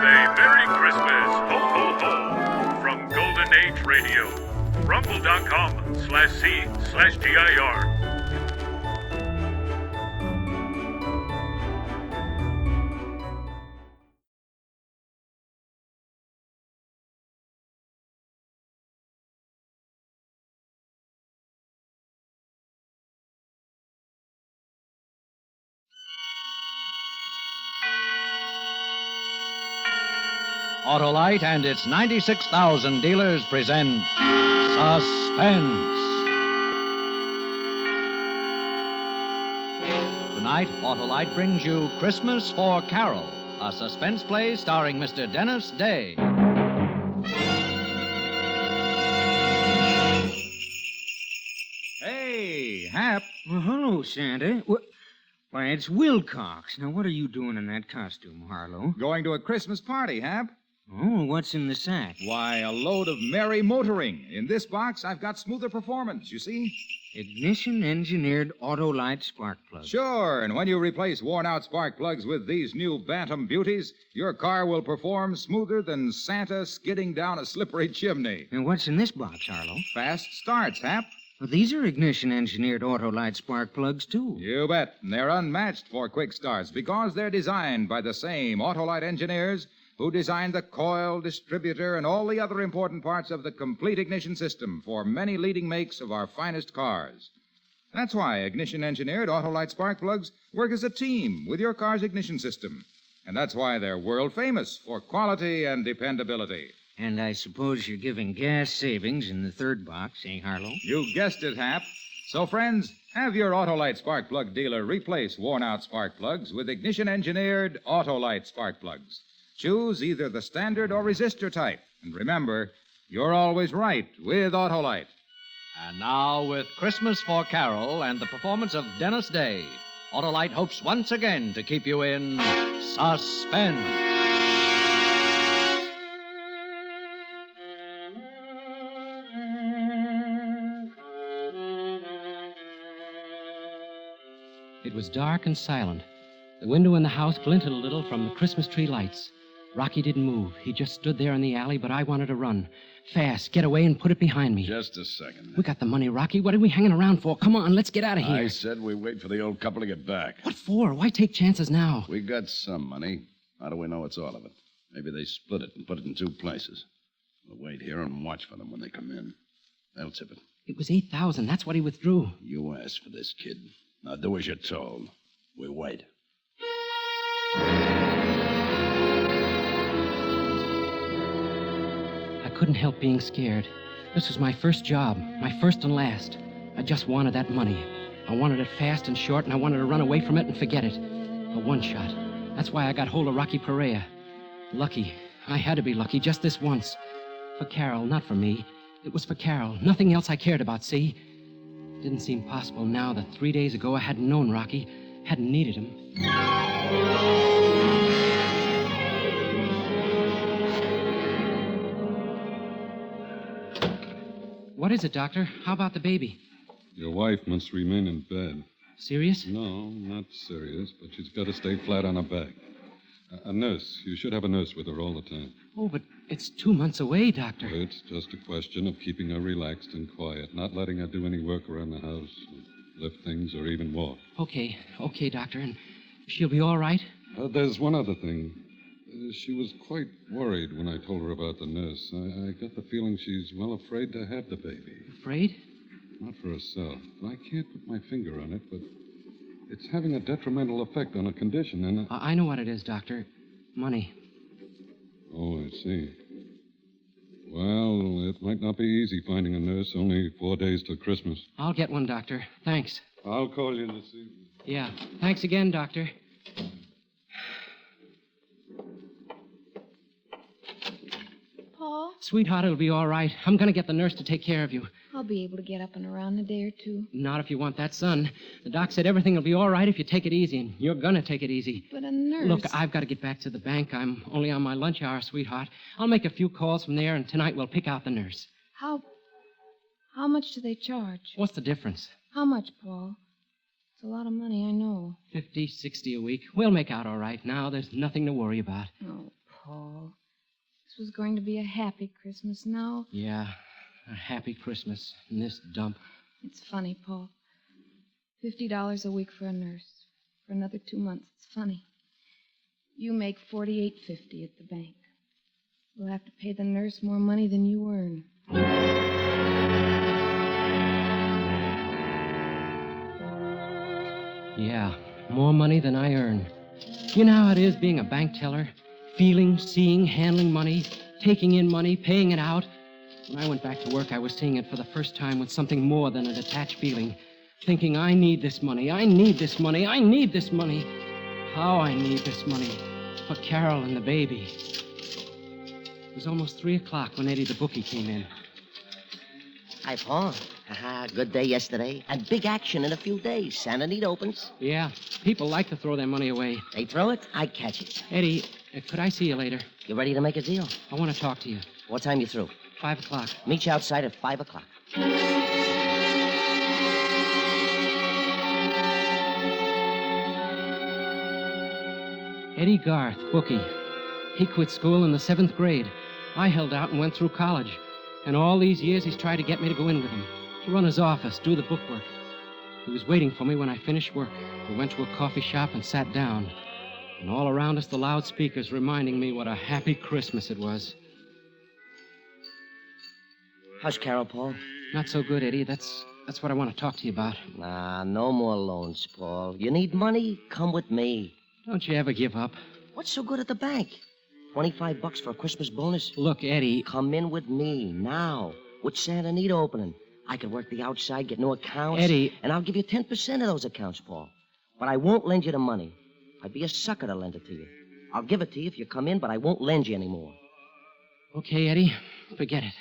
a Merry Christmas, ho, ho, ho, from Golden Age Radio, rumble.com/C/GIR. Autolite and its 96,000 dealers present Suspense. Tonight, Autolite brings you Christmas for Carole, a suspense play starring Mr. Dennis Day. Hey, Hap. Well, hello, Santa. Why, it's Wilcox. Now, what are you doing in that costume, Harlow? Going to a Christmas party, Hap. Oh, what's in the sack? Why, a load of merry motoring. In this box, I've got smoother performance, you see? Ignition-engineered Autolite spark plugs. Sure, and when you replace worn-out spark plugs with these new Bantam beauties, your car will perform smoother than Santa skidding down a slippery chimney. And what's in this box, Harlow? Fast starts, Hap. Well, these are ignition-engineered Autolite spark plugs, too. You bet. And they're unmatched for quick starts because they're designed by the same Autolite engineers who designed the coil, distributor, and all the other important parts of the complete ignition system for many leading makes of our finest cars. That's why ignition-engineered Autolite spark plugs work as a team with your car's ignition system. And that's why they're world-famous for quality and dependability. And I suppose you're giving gas savings in the third box, eh, Harlow? You guessed it, Hap. So, friends, have your Autolite spark plug dealer replace worn-out spark plugs with ignition-engineered Autolite spark plugs. Choose either the standard or resistor type. And remember, you're always right with Autolite. And now, with Christmas for Carole and the performance of Dennis Day, Autolite hopes once again to keep you in suspense. It was dark and silent. The window in the house glinted a little from the Christmas tree lights. Rocky didn't move. He just stood there in the alley, but I wanted to run. Fast, get away and put it behind me. Just a second. We got the money, Rocky. What are we hanging around for? Come on, let's get out of here. I said we wait for the old couple to get back. What for? Why take chances now? We got some money. How do we know it's all of it? Maybe they split it and put it in two places. We'll wait here and watch for them when they come in. They'll tip it. It was $8,000. That's what he withdrew. You asked for this, kid. Now do as you're told. We wait. I couldn't help being scared. This was my first job, my first and last. I just wanted that money. I wanted it fast and short, and I wanted to run away from it and forget it. A one shot. That's why I got hold of Rocky Perea. Lucky. I had to be lucky just this once. For Carole, not for me. It was for Carole. Nothing else I cared about, see? It didn't seem possible now that 3 days ago I hadn't known Rocky, hadn't needed him. What is it, Doctor? How about the baby? Your wife must remain in bed. Serious? No, not serious, but she's got to stay flat on her back. A nurse. You should have a nurse with her all the time. Oh, but it's 2 months away, Doctor. It's just a question of keeping her relaxed and quiet, not letting her do any work around the house, lift things, or even walk. Okay, Doctor. And she'll be all right? There's one other thing. She was quite worried when I told her about the nurse. I got the feeling she's well afraid to have the baby. Afraid? Not for herself. I can't put my finger on it, but it's having a detrimental effect on her condition, and I know what it is, Doctor. Money. Oh, I see. Well, it might not be easy finding a nurse. Only 4 days till Christmas. I'll get one, Doctor. Thanks. I'll call you this evening. Yeah. Thanks again, Doctor. Paul, Sweetheart, it'll be all right. I'm going to get the nurse to take care of you. I'll be able to get up and around in a day or two. Not if you want that, son. The doc said everything will be all right if you take it easy, and you're going to take it easy. But a nurse... Look, I've got to get back to the bank. I'm only on my lunch hour, sweetheart. I'll make a few calls from there, and tonight we'll pick out the nurse. How much do they charge? What's the difference? How much, Paul? It's a lot of money, I know. 50, 60 a week. We'll make out all right now. There's nothing to worry about. Oh, Paul. was going to be a happy Christmas. Now, Yeah, a happy Christmas in this dump. it's funny, Paul. $50 a week for a nurse. For another 2 months. It's funny. You make $48.50 at the bank. We'll have to pay the nurse more money than you earn. Yeah, more money than I earn. You know how it is being a bank teller? Feeling, seeing, handling money, taking in money, paying it out. When I went back to work, I was seeing it for the first time with something more than a detached feeling. Thinking, I need this money, I need this money, I need this money. How I need this money. For Carole and the baby. It was almost 3 o'clock when Eddie the bookie came in. Hi, Paul. Good day yesterday. And big action in a few days. Santa Anita opens. Yeah, people like to throw their money away. They throw it, I catch it. Eddie, could I see you later? You ready to make a deal? I want to talk to you. What time you through? 5 o'clock. Meet you outside at 5 o'clock. Eddie Garth, bookie. He quit school in the 7th grade. I held out and went through college. And all these years he's tried to get me to go in with him, to run his office, do the bookwork. He was waiting for me when I finished work. We went to a coffee shop and sat down. And all around us, the loudspeakers reminding me what a happy Christmas it was. How's Carole, Paul? Not so good, Eddie. That's what I want to talk to you about. Nah, no more loans, Paul. You need money? Come with me. Don't you ever give up. What's so good at the bank? $25 for a Christmas bonus? Look, Eddie. Come in with me now. With Santa Anita opening. I could work the outside, get new accounts. Eddie. And I'll give you 10% of those accounts, Paul. But I won't lend you the money. I'd be a sucker to lend it to you. I'll give it to you if you come in, but I won't lend you anymore. Okay, Eddie. Forget it.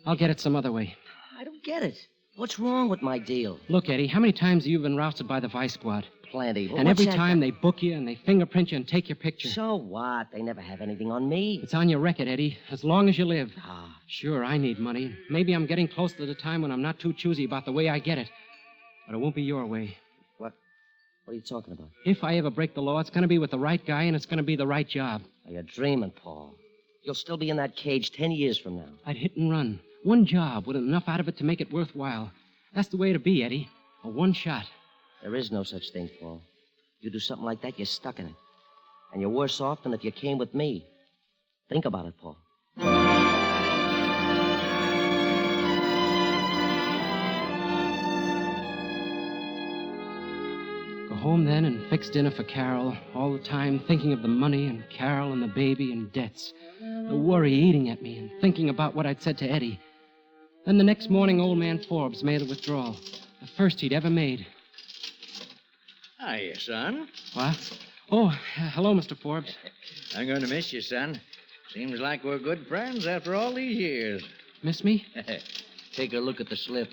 I'll get it some other way. I don't get it. What's wrong with my deal? Look, Eddie, how many times have you been rousted by the Vice Squad? Plenty. Well, And every what's that time they book you and they fingerprint you and take your picture. So what? They never have anything on me. It's on your record, Eddie, as long as you live. Ah, Sure, I need money. Maybe I'm getting close to the time when I'm not too choosy about the way I get it. But it won't be your way. what are you talking about? If I ever break the law, it's going to be with the right guy and it's going to be the right job. Are you dreaming, Paul? You'll still be in that cage 10 years from now. I'd hit and run. One job with enough out of it to make it worthwhile. That's the way to be, Eddie. A one shot. There is no such thing, Paul. You do something like that, you're stuck in it. And you're worse off than if you came with me. Think about it, Paul. Go home then and fix dinner for Carole, all the time thinking of the money and Carole and the baby and debts. The worry eating at me and thinking about what I'd said to Eddie. Then the next morning, old man Forbes made a withdrawal. The first he'd ever made. Hiya, son. What? Oh, hello, Mr. Forbes. I'm going to miss you, son. Seems like we're good friends after all these years. Miss me? Take a look at the slip.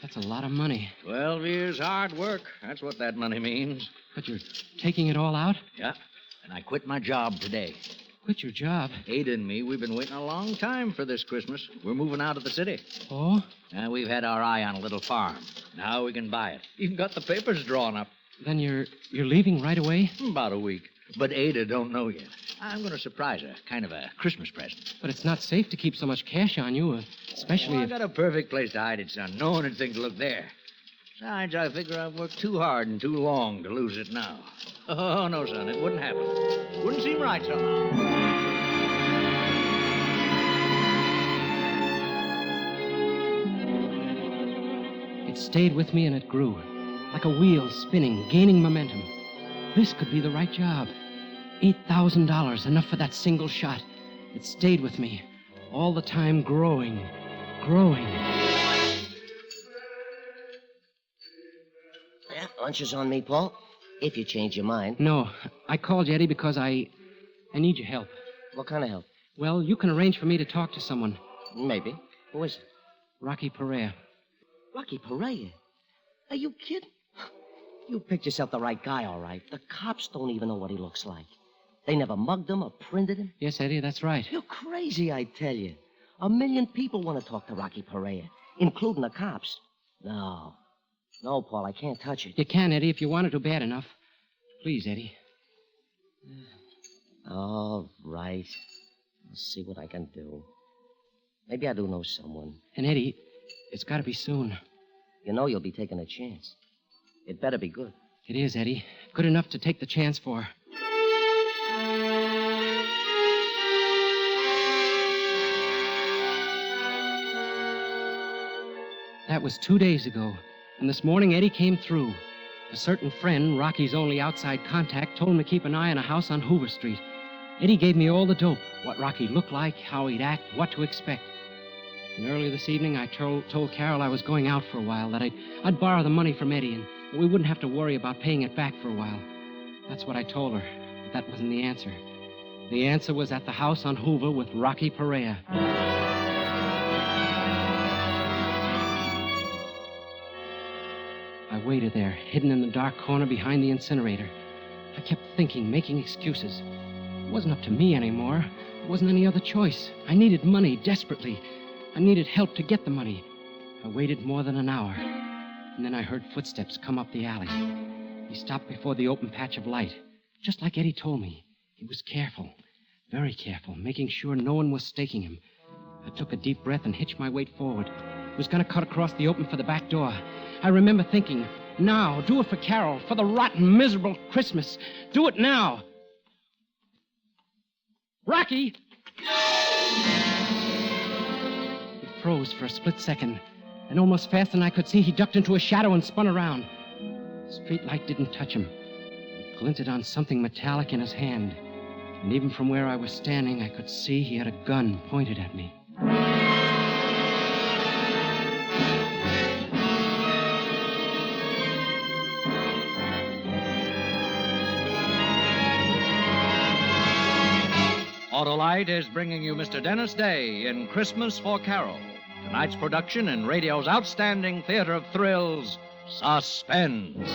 That's a lot of money. 12 years hard work. That's what that money means. But you're taking it all out? Yeah. And I quit my job today. Quit your job? Ada and me, we've been waiting a long time for this Christmas. We're moving out of the city. Oh? We've had our eye on a little farm. Now we can buy it. Even got the papers drawn up. Then you're leaving right away? About a week. But Ada don't know yet. I'm going to surprise her. Kind of a Christmas present. But it's not safe to keep so much cash on you, especially I if... got a perfect place to hide it, son. No one would think to look there. Besides, I figure I've worked too hard and too long to lose it now. Oh, no, son, it wouldn't happen. Wouldn't seem right somehow. It stayed with me and it grew. Like a wheel spinning, gaining momentum. This could be the right job. $8,000, enough for that single shot. It stayed with me. All the time growing. Yeah, lunch is on me, Paul. If you change your mind. No, I called you, Eddie, because I need your help. What kind of help? Well, you can arrange for me to talk to someone. Maybe. Who is it? Rocky Perea. Rocky Perea? Are you kidding? You picked yourself the right guy, all right. The cops don't even know what he looks like. They never mugged him or printed him. Yes, Eddie, that's right. You're crazy, I tell you. 1 million people want to talk to Rocky Perea, including the cops. No, Paul, I can't touch it. You can, Eddie, if you wanted to bad enough. Please, Eddie. All right. I'll see what I can do. Maybe I do know someone. And, Eddie, it's got to be soon. You know you'll be taking a chance. It better be good. It is, Eddie. Good enough to take the chance for. That was 2 days ago, and this morning Eddie came through. A certain friend, Rocky's only outside contact, told him to keep an eye on a house on Hoover Street. Eddie gave me all the dope, what Rocky looked like, how he'd act, what to expect. And early this evening, I told Carole I was going out for a while, that I'd borrow the money from Eddie, and that we wouldn't have to worry about paying it back for a while. That's what I told her, but that wasn't the answer. The answer was at the house on Hoover with Rocky Perea. I waited there, hidden in the dark corner behind the incinerator. I kept thinking, making excuses. It wasn't up to me anymore. There wasn't any other choice. I needed money desperately. I needed help to get the money. I waited more than an hour, and then I heard footsteps come up the alley. He stopped before the open patch of light, just like Eddie told me. He was careful, very careful, making sure no one was staking him. I took a deep breath and hitched my weight forward. He was going to cut across the open for the back door. I remember thinking, now, do it for Carole, for the rotten, miserable Christmas. Do it now. Rocky! He froze for a split second, and almost faster than I could see, he ducked into a shadow and spun around. The street light didn't touch him. It glinted on something metallic in his hand, and even from where I was standing, I could see he had a gun pointed at me. Autolite is bringing you Mr. Dennis Day in Christmas for Carole. Tonight's production in radio's outstanding theater of thrills, Suspense.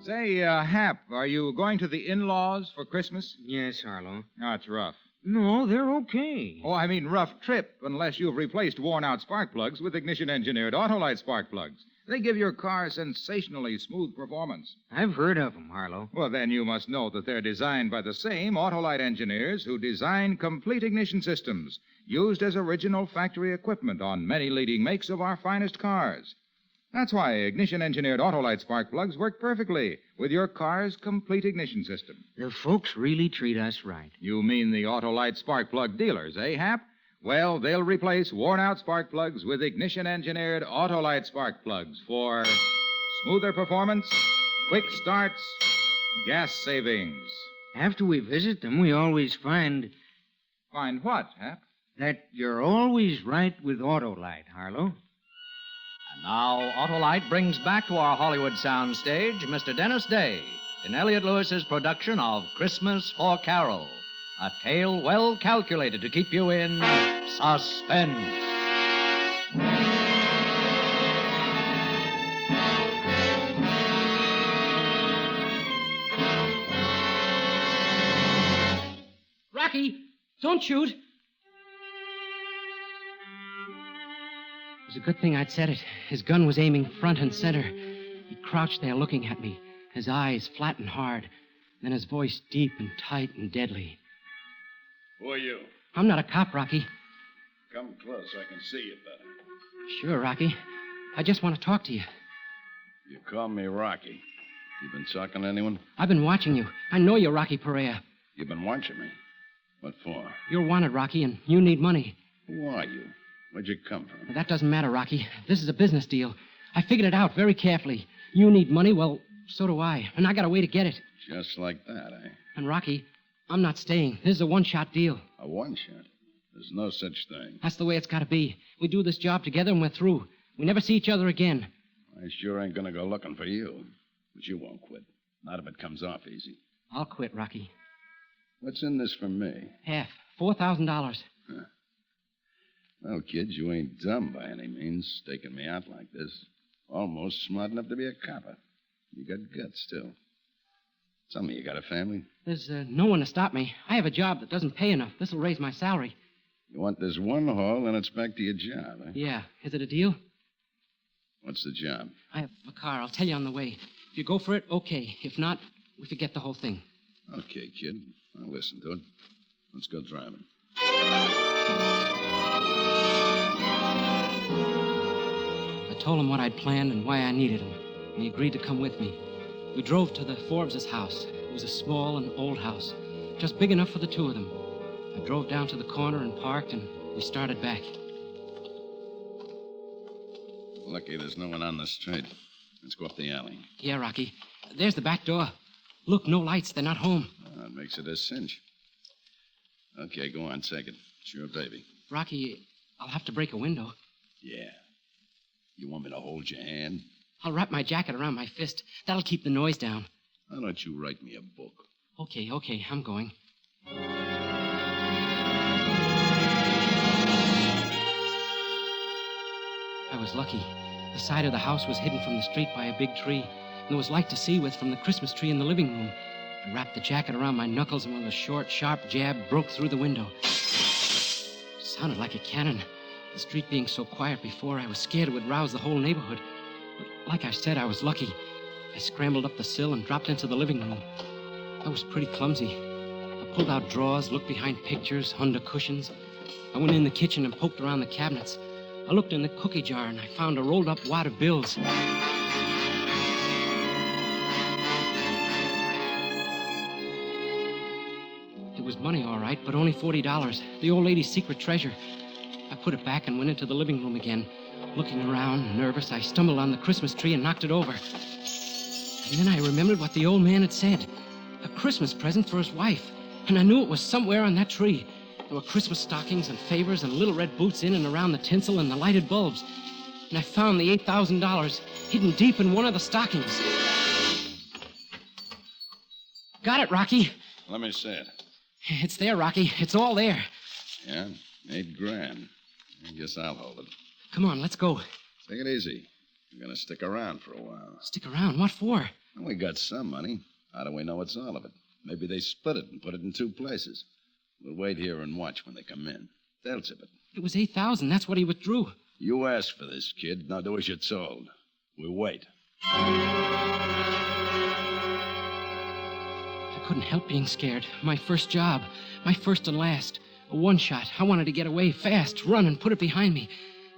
Say, Hap, are you going to the in-laws for Christmas? Yes, Harlow. Oh, it's rough. No, they're okay. Oh, I mean rough trip, unless you've replaced worn-out spark plugs with ignition-engineered Autolite spark plugs. They give your car sensationally smooth performance. I've heard of them, Harlow. Well, then you must know that they're designed by the same Autolite engineers who design complete ignition systems, used as original factory equipment on many leading makes of our finest cars. That's why ignition-engineered Autolite spark plugs work perfectly with your car's complete ignition system. The folks really treat us right. You mean the Autolite spark plug dealers, eh, Hap? Well, they'll replace worn-out spark plugs with ignition-engineered Autolite spark plugs for smoother performance, quick starts, gas savings. After we visit them, we always find... Find what, Hap? that you're always right with Autolite, Harlow. And now, Autolite brings back to our Hollywood soundstage Mr. Dennis Day in Elliot Lewis's production of Christmas for Carole, a tale well calculated to keep you in suspense. Rocky, don't shoot. It was a good thing I'd said it. His gun was aiming front and center. He crouched there looking at me, his eyes flat and hard, then his voice deep and tight and deadly. Who are you? I'm not a cop, Rocky. Come close so I can see you better. Sure, Rocky. I just want to talk to you. You call me Rocky. You been talking to anyone? I've been watching you. I know you're Rocky Perea. You've been watching me. What for? You're wanted, Rocky, and you need money. Who are you? Where'd you come from? But that doesn't matter, Rocky. This is a business deal. I figured it out very carefully. You need money, well, so do I. And I got a way to get it. Just like that, eh? And, Rocky, I'm not staying. This is a one-shot deal. A one-shot? There's no such thing. That's the way it's got to be. We do this job together and we're through. We never see each other again. I sure ain't gonna go looking for you. But you won't quit. Not if it comes off easy. I'll quit, Rocky. What's in this for me? Half. $4,000. Huh. Well, kid, you ain't dumb by any means, staking me out like this. Almost smart enough to be a copper. You got guts, too. Tell me, you got a family? There's no one to stop me. I have a job that doesn't pay enough. This'll raise my salary. You want this one haul, then it's back to your job, eh? Yeah. Is it a deal? What's the job? I have a car. I'll tell you on the way. If you go for it, okay. If not, we forget the whole thing. Okay, kid. I'll listen to it. Let's go driving. I told him what I'd planned and why I needed him, and he agreed to come with me. We drove to the Forbes' house. It was a small and old house, just big enough for the two of them. I drove down to the corner and parked, and we started back. Lucky there's no one on the street. Let's go up the alley. Yeah, Rocky. There's the back door. Look, no lights. They're not home. That makes it a cinch. Okay, go on, take it. It's your baby. Rocky, I'll have to break a window. Yeah. You want me to hold your hand? I'll wrap my jacket around my fist. That'll keep the noise down. Why don't you write me a book? Okay, I'm going. I was lucky. The side of the house was hidden from the street by a big tree, and there was light to see with from the Christmas tree in the living room. I wrapped the jacket around my knuckles, and with a short, sharp jab, broke through the window. It sounded like a cannon. The street being so quiet before, I was scared it would rouse the whole neighborhood. But like I said, I was lucky. I scrambled up the sill and dropped into the living room. I was pretty clumsy. I pulled out drawers, looked behind pictures, under cushions. I went in the kitchen and poked around the cabinets. I looked in the cookie jar, and I found a rolled-up wad of bills. It was money, all right, but only $40. The old lady's secret treasure. I put it back and went into the living room again. Looking around, nervous, I stumbled on the Christmas tree and knocked it over. And then I remembered what the old man had said. A Christmas present for his wife. And I knew it was somewhere on that tree. There were Christmas stockings and favors and little red boots in and around the tinsel and the lighted bulbs. And I found the $8,000 hidden deep in one of the stockings. Got it, Rocky. Let me see it. It's there, Rocky. It's all there. Yeah, $8,000. I guess I'll hold it. Come on, let's go. Take it easy. We're going to stick around for a while. Stick around? What for? Well, we got some money. How do we know it's all of it? Maybe they split it and put it in two places. We'll wait here and watch when they come in. They'll tip it. It was $8,000. That's what he withdrew. You asked for this, kid. Now do as you're told. We'll wait. I couldn't help being scared. My first job. My first and last. A one-shot. I wanted to get away fast, run, and put it behind me.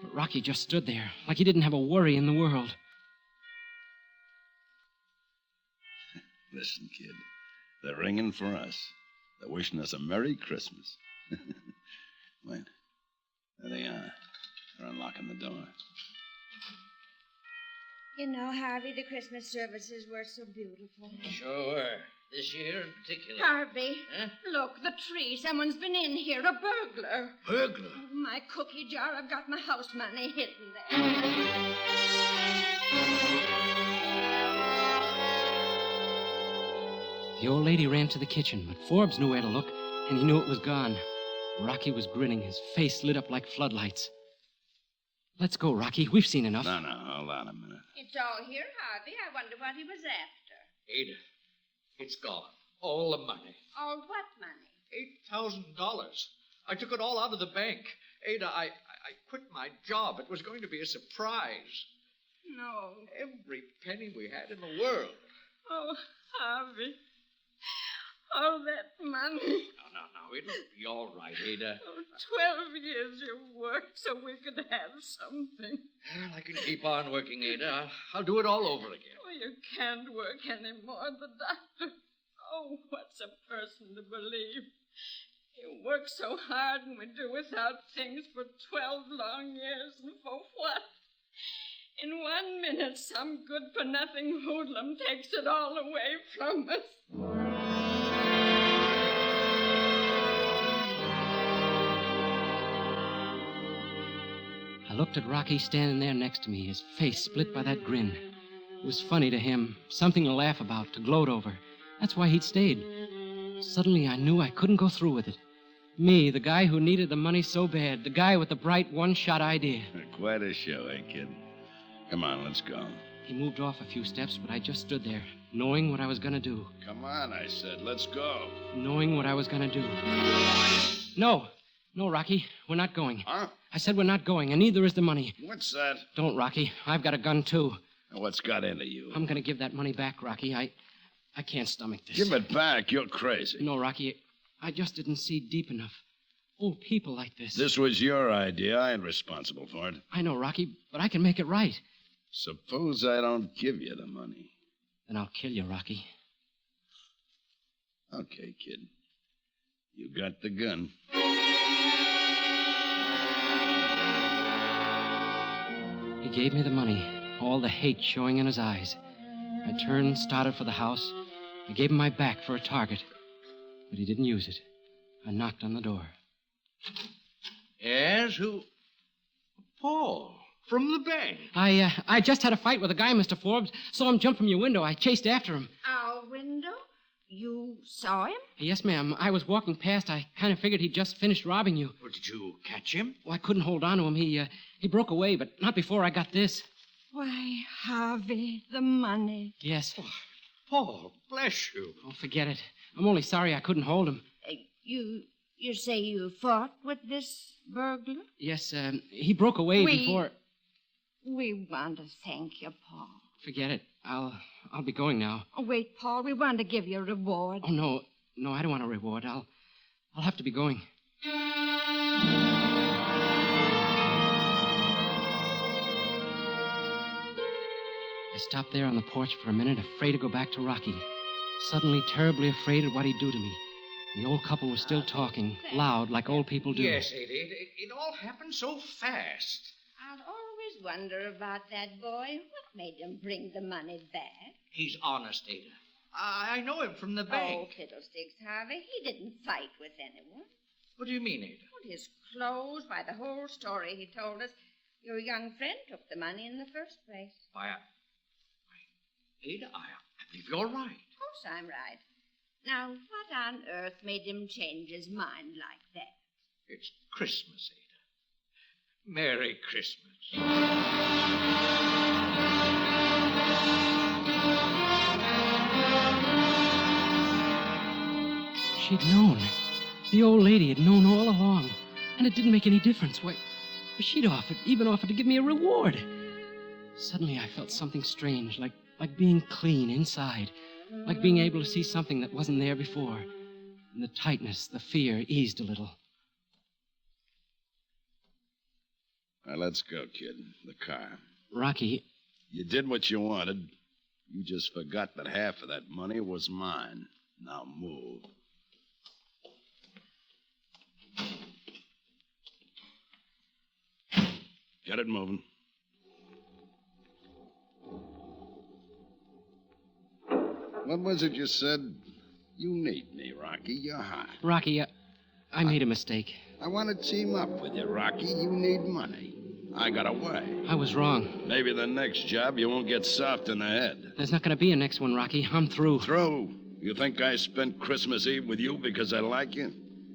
But Rocky just stood there, like he didn't have a worry in the world. Listen, kid. They're ringing for us. They're wishing us a Merry Christmas. Wait. There they are. They're unlocking the door. You know, Harvey, the Christmas services were so beautiful. Sure were. This year in particular. Harvey, Huh? look, the tree. Someone's been in here, a burglar. Burglar? Oh, my cookie jar. I've got my house money hidden there. The old lady ran to the kitchen, but Forbes knew where to look, and he knew it was gone. Rocky was grinning, his face lit up like floodlights. Let's go, Rocky. We've seen enough. No, hold on a minute. It's all here, Harvey. I wonder what he was after. Ada, it's gone. All the money. All what money? $8,000. I took it all out of the bank. Ada, I quit my job. It was going to be a surprise. No. Every penny we had in the world. Oh, Harvey. All that money. No, it'll be all right, Ada. Oh, 12 years you worked so we could have something. Well, I can keep on working, Ada. I'll do it all over again. Oh, you can't work anymore. The doctor. Oh, what's a person to believe? You work so hard and we do without things for 12 long years. And for what? In 1 minute, some good-for-nothing hoodlum takes it all away from us. I looked at Rocky standing there next to me, his face split by that grin. It was funny to him, something to laugh about, to gloat over. That's why he'd stayed. Suddenly I knew I couldn't go through with it. Me, the guy who needed the money so bad, the guy with the bright one-shot idea. Quite a show, eh, kid? Come on, let's go. He moved off a few steps, but I just stood there, knowing what I was going to do. Come on, I said. Let's go. Knowing what I was going to do. No, No, Rocky, we're not going. Huh? I said we're not going, and neither is the money. What's that? Don't, Rocky. I've got a gun, too. What's got into you? I'm going to give that money back, Rocky. I can't stomach this. Give it back. You're crazy. No, Rocky. I just didn't see deep enough. Old people like this. This was your idea. I ain't responsible for it. I know, Rocky, but I can make it right. Suppose I don't give you the money. Then I'll kill you, Rocky. Okay, kid. You got the gun. He gave me the money, all the hate showing in his eyes. I turned, started for the house. I gave him my back for a target. But he didn't use it. I knocked on the door. Yes, who? Paul, from the bank. I just had a fight with a guy, Mr. Forbes. Saw him jump from your window. I chased after him. Our window? You saw him? Yes, ma'am. I was walking past. I kind of figured he'd just finished robbing you. Well, did you catch him? Well, I couldn't hold on to him. He broke away, but not before I got this. Why, Harvey, the money. Yes. Oh, Paul, bless you. Oh, forget it. I'm only sorry I couldn't hold him. You say you fought with this burglar? Yes, he broke away before... We want to thank you, Paul. Forget it. I'll be going now. Oh, wait, Paul, we want to give you a reward. Oh, no. No, I don't want a reward. I'll have to be going. I stopped there on the porch for a minute, afraid to go back to Rocky. Suddenly terribly afraid of what he'd do to me. The old couple was still talking, loud, like old people do. Yes, it all happened so fast. I'll always wonder about that boy. What made him bring the money back? He's honest, Ada. I know him from the bank. Oh, fiddlesticks, Harvey. He didn't fight with anyone. What do you mean, Ada? Well, his clothes, why, the whole story he told us. Your young friend took the money in the first place. Ada, I believe you're right. Of course I'm right. Now, what on earth made him change his mind like that? It's Christmas, Ada. Merry Christmas. She'd known. The old lady had known all along. And it didn't make any difference. Why, she'd even offered to give me a reward. Suddenly I felt something strange, like being clean inside. Like being able to see something that wasn't there before. And the tightness, the fear eased a little. Now, let's go, kid. The car. Rocky. You did what you wanted. You just forgot that half of that money was mine. Now move. Get it moving. What was it you said? You need me, Rocky. You're hot. Rocky, I made a mistake. I want to team up with you, Rocky. You need money. I got away. I was wrong. Maybe the next job you won't get soft in the head. There's not going to be a next one, Rocky. I'm through. Through? You think I spent Christmas Eve with you because I like you?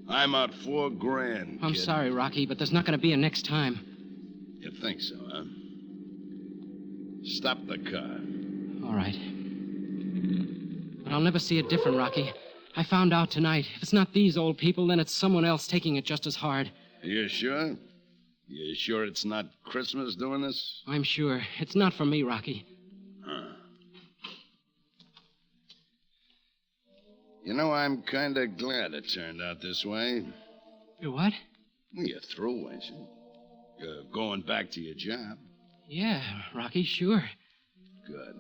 I'm out $4,000. I'm sorry, Rocky, but there's not going to be a next time. You think so, huh? Stop the car. All right. But I'll never see it different, Rocky. I found out tonight. If it's not these old people, then it's someone else taking it just as hard. You sure? You sure it's not Christmas doing this? I'm sure. It's not for me, Rocky. Huh. You know, I'm kind of glad it turned out this way. You're what? Well, you're through, ain't you? You're going back to your job. Yeah, Rocky, sure. Good.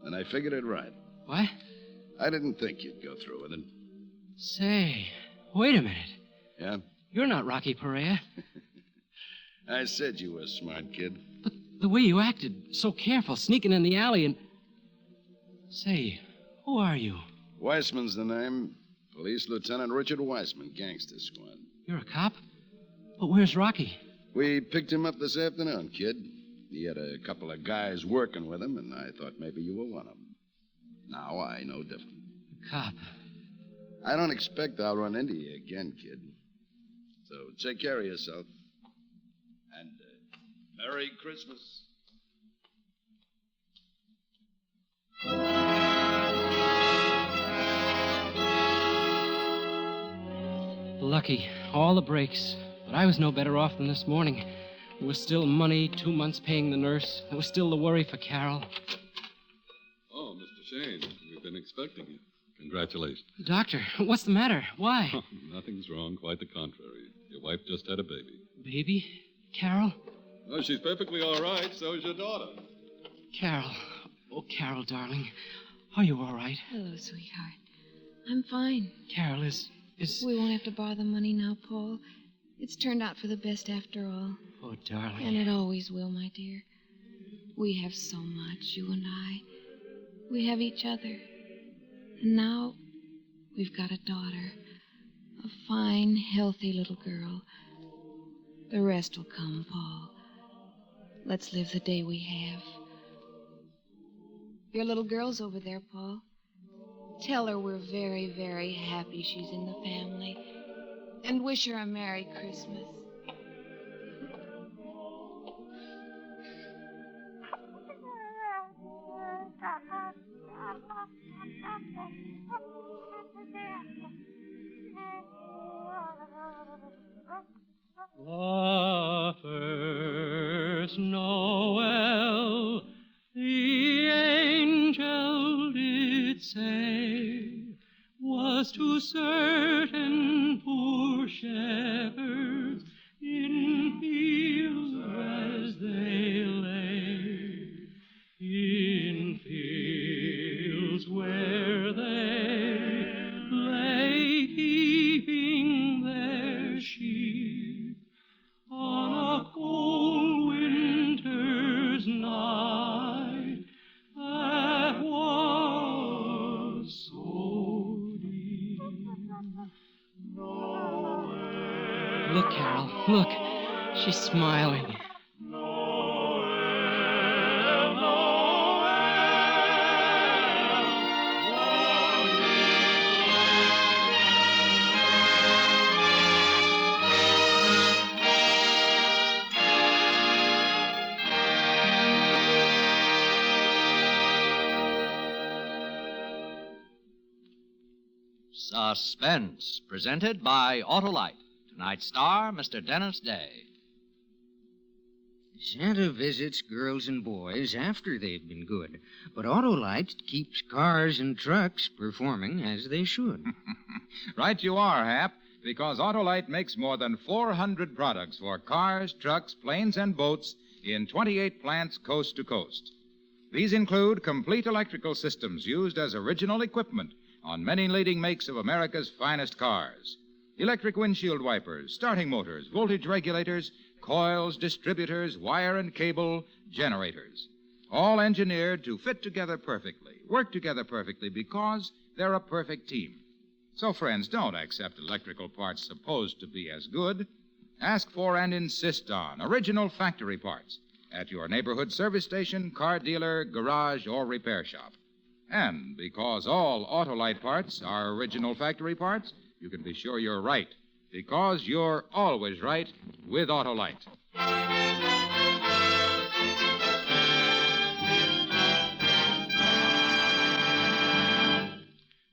And I figured it right. What? I didn't think you'd go through with it. Say, wait a minute. Yeah? You're not Rocky Perea. I said you were a smart kid. But the way you acted, so careful, sneaking in the alley and... Say, who are you? Weissman's the name. Police Lieutenant Richard Weissman, Gangster Squad. You're a cop? But where's Rocky? We picked him up this afternoon, kid. He had a couple of guys working with him, and I thought maybe you were one of them. Now I know different. A cop? I don't expect I'll run into you again, kid. So take care of yourself. And Merry Christmas. Lucky. All the brakes. But I was no better off than this morning. There was still money, 2 months paying the nurse. There was still the worry for Carol. Oh, Mr. Shane, we've been expecting you. Congratulations. Doctor, what's the matter? Why? Oh, nothing's wrong. Quite the contrary. Your wife just had a baby. Baby? Carol? Oh, she's perfectly all right. So is your daughter. Carol. Oh, Carol, darling. Are you all right? Hello, sweetheart. I'm fine. Carol, is... We won't have to borrow the money now, Paul. It's turned out for the best after all. Oh, darling. And it always will, my dear. We have so much, you and I. We have each other. And now we've got a daughter. A fine, healthy little girl. The rest will come, Paul. Let's live the day we have. Your little girl's over there, Paul. Tell her we're very, very happy she's in the family. And wish her a Merry Christmas. The first Noel, the angel did say, was to certain poor shepherds in fields as they lay, in fields where they lay keeping their sheep on a cold winter's night that was so deep. Look, Carol, look. She's smiling. Suspense, presented by Autolite. Tonight's star, Mr. Dennis Day. Santa visits girls and boys after they've been good, but Autolite keeps cars and trucks performing as they should. Right you are, Hap, because Autolite makes more than 400 products for cars, trucks, planes, and boats in 28 plants coast to coast. These include complete electrical systems used as original equipment on many leading makes of America's finest cars. Electric windshield wipers, starting motors, voltage regulators, coils, distributors, wire and cable, generators. All engineered to fit together perfectly, work together perfectly because they're a perfect team. So, friends, don't accept electrical parts supposed to be as good. Ask for and insist on original factory parts at your neighborhood service station, car dealer, garage, or repair shop. And because all Autolite parts are original factory parts, you can be sure you're right, because you're always right with Autolite.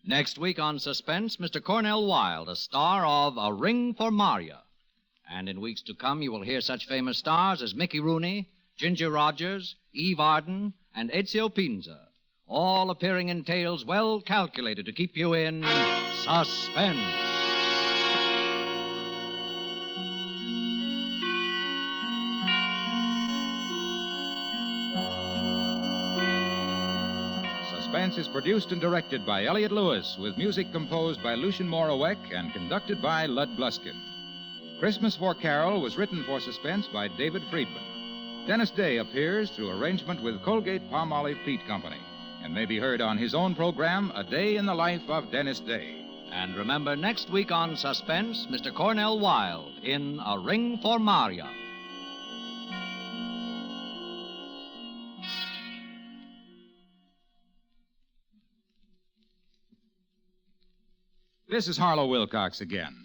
Next week on Suspense, Mr. Cornell Wilde, a star of A Ring for Maria. And in weeks to come, you will hear such famous stars as Mickey Rooney, Ginger Rogers, Eve Arden, and Ezio Pinza, all appearing in tales well calculated to keep you in suspense. Suspense is produced and directed by Elliott Lewis, with music composed by Lucien Moraweck and conducted by Lud Bluskin. Christmas for Carol was written for Suspense by David Friedman. Dennis Day appears through arrangement with Colgate-Palmolive Peat Company and may be heard on his own program, A Day in the Life of Dennis Day. And remember, next week on Suspense, Mr. Cornell Wilde in A Ring for Maria. This is Harlow Wilcox again.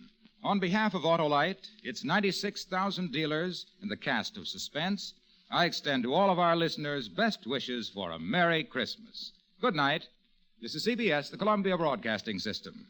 On behalf of Autolite, its 96,000 dealers, and the cast of Suspense, I extend to all of our listeners best wishes for a Merry Christmas. Good night. This is CBS, the Columbia Broadcasting System.